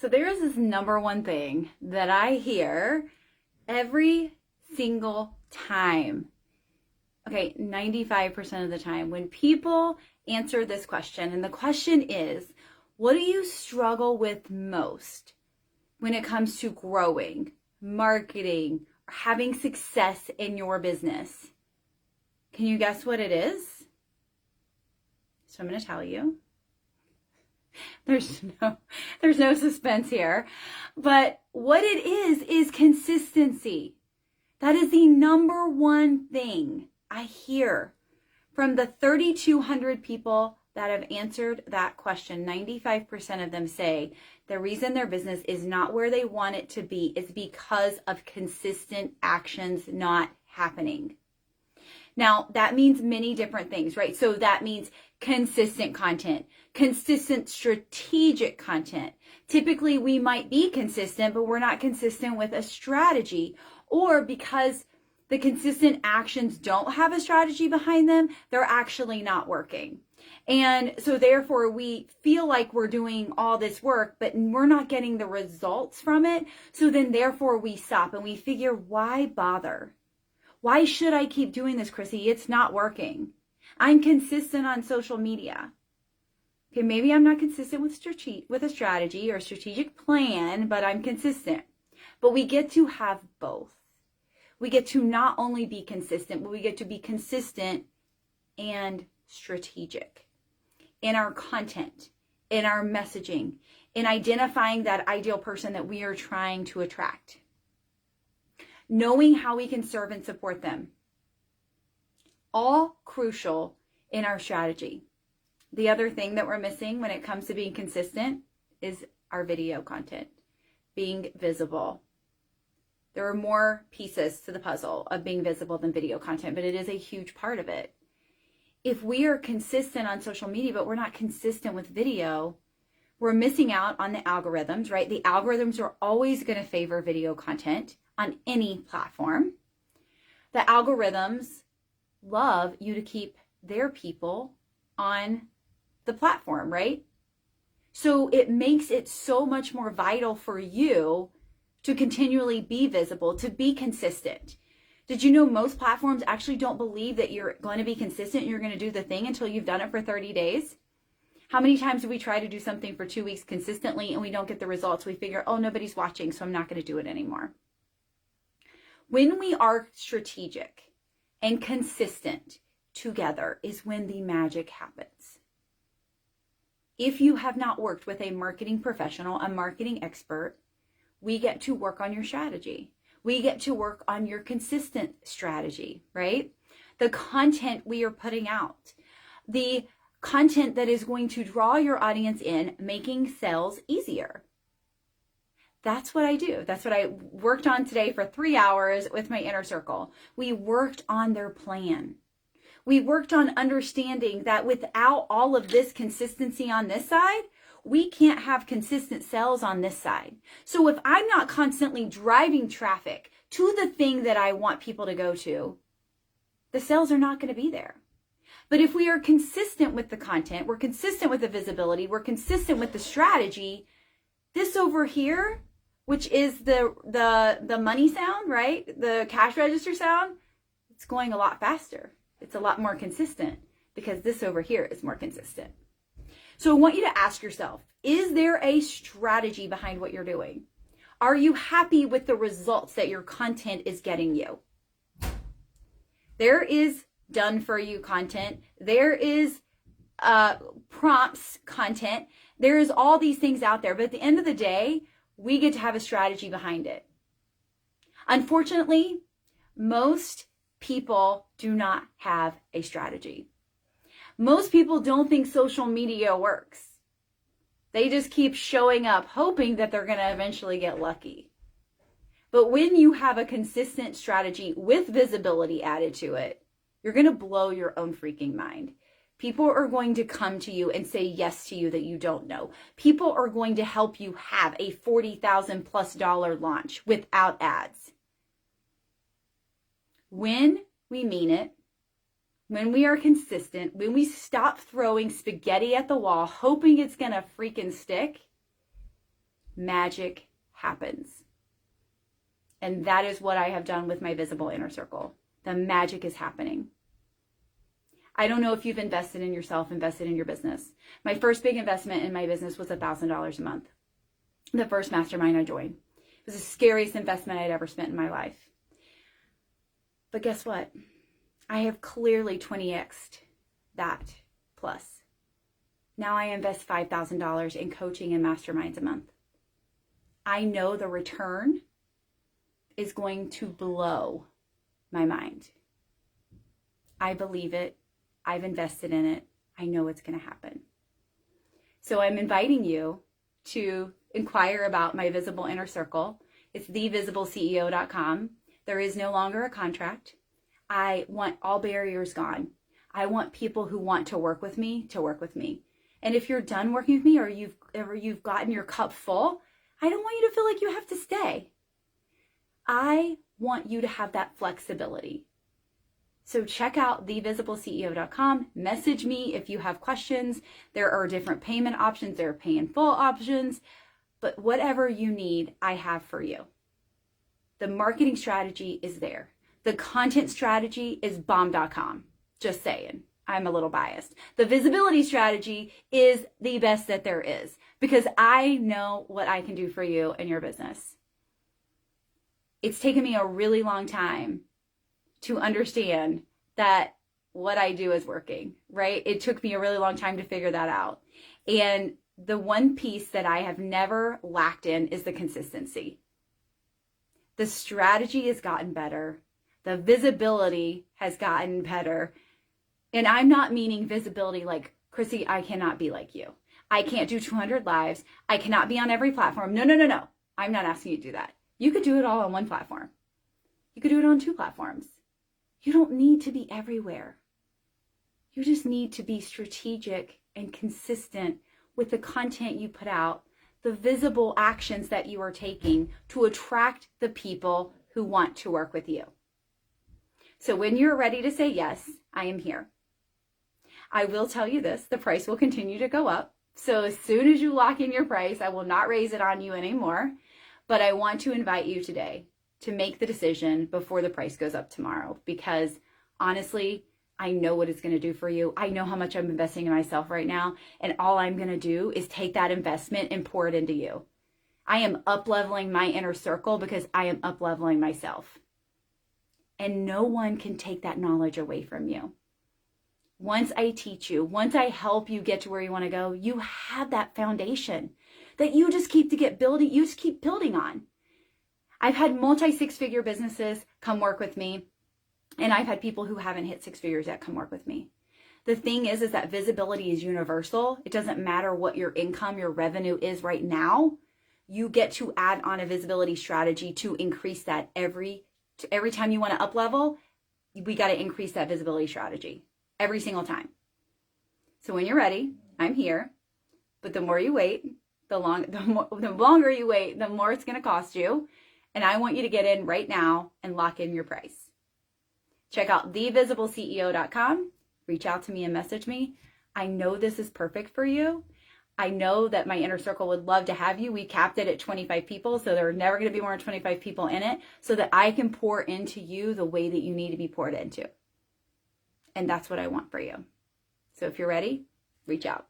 So there is this number one thing that I hear every single time. Okay, 95% of the time when people answer this question, and the question is, what do you struggle with most when it comes to growing, marketing, or having success in your business? Can you guess what it is? So I'm going to tell you. There's no suspense here. But what it is consistency. That is the number one thing I hear from the 3,200 people that have answered that question. 95% of them say the reason their business is not where they want it to be is because of consistent actions not happening. Now, that means many different things, right? So that means consistent content, consistent strategic content. Typically, we might be consistent, but we're not consistent with a strategy, or because the consistent actions don't have a strategy behind them, they're actually not working. And so therefore, we feel like we're doing all this work, but we're not getting the results from it. So then therefore, we stop and we figure, why bother? Why should I keep doing this, Chrissy? It's not working. I'm consistent on social media. Okay, maybe I'm not consistent with a strategy or a strategic plan, but I'm consistent. But we get to have both. We get to not only be consistent, but we get to be consistent and strategic in our content, in our messaging, in identifying that ideal person that we are trying to attract. Knowing how we can serve and support them. All crucial in our strategy. The other thing that we're missing when it comes to being consistent is our video content, being visible. There are more pieces to the puzzle of being visible than video content, but it is a huge part of it. If we are consistent on social media, but we're not consistent with video, we're missing out on the algorithms, right? The algorithms are always going to favor video content on any platform. The algorithms love you to keep their people on the platform, right? So it makes it so much more vital for you to continually be visible, to be consistent. Did you know most platforms actually don't believe that you're going to be consistent and you're going to do the thing until you've done it for 30 days? How many times do we try to do something for 2 weeks consistently and we don't get the results? We figure, oh, nobody's watching, so I'm not going to do it anymore. When we are strategic and consistent together is when the magic happens. If you have not worked with a marketing professional, a marketing expert, we get to work on your strategy. We get to work on your consistent strategy, right? The content we are putting out, the content that is going to draw your audience in, making sales easier. That's what I do. That's what I worked on today for 3 hours with my inner circle. We worked on their plan. We worked on understanding that without all of this consistency on this side, we can't have consistent sales on this side. So if I'm not constantly driving traffic to the thing that I want people to go to, the sales are not going to be there. But if we are consistent with the content, we're consistent with the visibility, we're consistent with the strategy, this over here, which is the money sound, right? The cash register sound, it's going a lot faster. It's a lot more consistent because this over here is more consistent. So I want you to ask yourself, is there a strategy behind what you're doing? Are you happy with the results that your content is getting you? There is done for you content. There is prompts content. There is all these things out there. But at the end of the day, we get to have a strategy behind it. Unfortunately, most people do not have a strategy. Most people don't think social media works. They just keep showing up hoping that they're going to eventually get lucky. But when you have a consistent strategy with visibility added to it, you're going to blow your own freaking mind. People are going to come to you and say yes to you that you don't know. People are going to help you have a $40,000+ launch without ads. When we mean it, when we are consistent, when we stop throwing spaghetti at the wall, hoping it's going to freaking stick, magic happens. And that is what I have done with my visible inner circle. The magic is happening. I don't know if you've invested in yourself, invested in your business. My first big investment in my business was $1,000 a month. The first mastermind I joined. It was the scariest investment I'd ever spent in my life. But guess what? I have clearly 20x'd that plus. Now I invest $5,000 in coaching and masterminds a month. I know the return is going to blow my mind. I believe it. I've invested in it. I know it's going to happen. So I'm inviting you to inquire about my visible inner circle. It's thevisibleceo.com. There is no longer a contract. I want all barriers gone. I want people who want to work with me to work with me. And if you're done working with me or you've gotten your cup full, I don't want you to feel like you have to stay. I want you to have that flexibility. So check out thevisibleceo.com. Message me if you have questions. There are different payment options. There are pay in full options. But whatever you need, I have for you. The marketing strategy is there. The content strategy is bomb.com. Just saying. I'm a little biased. The visibility strategy is the best that there is because I know what I can do for you and your business. It's taken me a really long time to understand that what I do is working, right? It took me a really long time to figure that out. And the one piece that I have never lacked in is the consistency. The strategy has gotten better. The visibility has gotten better. And I'm not meaning visibility like, Chrissy, I cannot be like you. I can't do 200 lives. I cannot be on every platform. No. I'm not asking you to do that. You could do it all on one platform. You could do it on 2 platforms. You don't need to be everywhere. You just need to be strategic and consistent with the content you put out, the visible actions that you are taking to attract the people who want to work with you. So when you're ready to say yes, I am here. I will tell you this, the price will continue to go up. So as soon as you lock in your price, I will not raise it on you anymore. But I want to invite you today to make the decision before the price goes up tomorrow. Because honestly, I know what it's going to do for you. I know how much I'm investing in myself right now. And all I'm going to do is take that investment and pour it into you. I am up-leveling my inner circle because I am up-leveling myself. And no one can take that knowledge away from you. Once I teach you, once I help you get to where you want to go, you have that foundation that you just keep building on. I've had multi-6-figure businesses come work with me, and I've had people who haven't hit 6 figures yet come work with me. The thing is that visibility is universal. It doesn't matter what your income, your revenue is right now. You get to add on a visibility strategy to increase that every time you want to up level. We got to increase that visibility strategy every single time. So when you're ready, I'm here. But the more you wait, the longer you wait, the more it's going to cost you. And I want you to get in right now and lock in your price. Check out thevisibleceo.com. Reach out to me and message me. I know this is perfect for you. I know that my inner circle would love to have you. We capped it at 25 people, so there are never going to be more than 25 people in it, so that I can pour into you the way that you need to be poured into. And that's what I want for you. So if you're ready, reach out.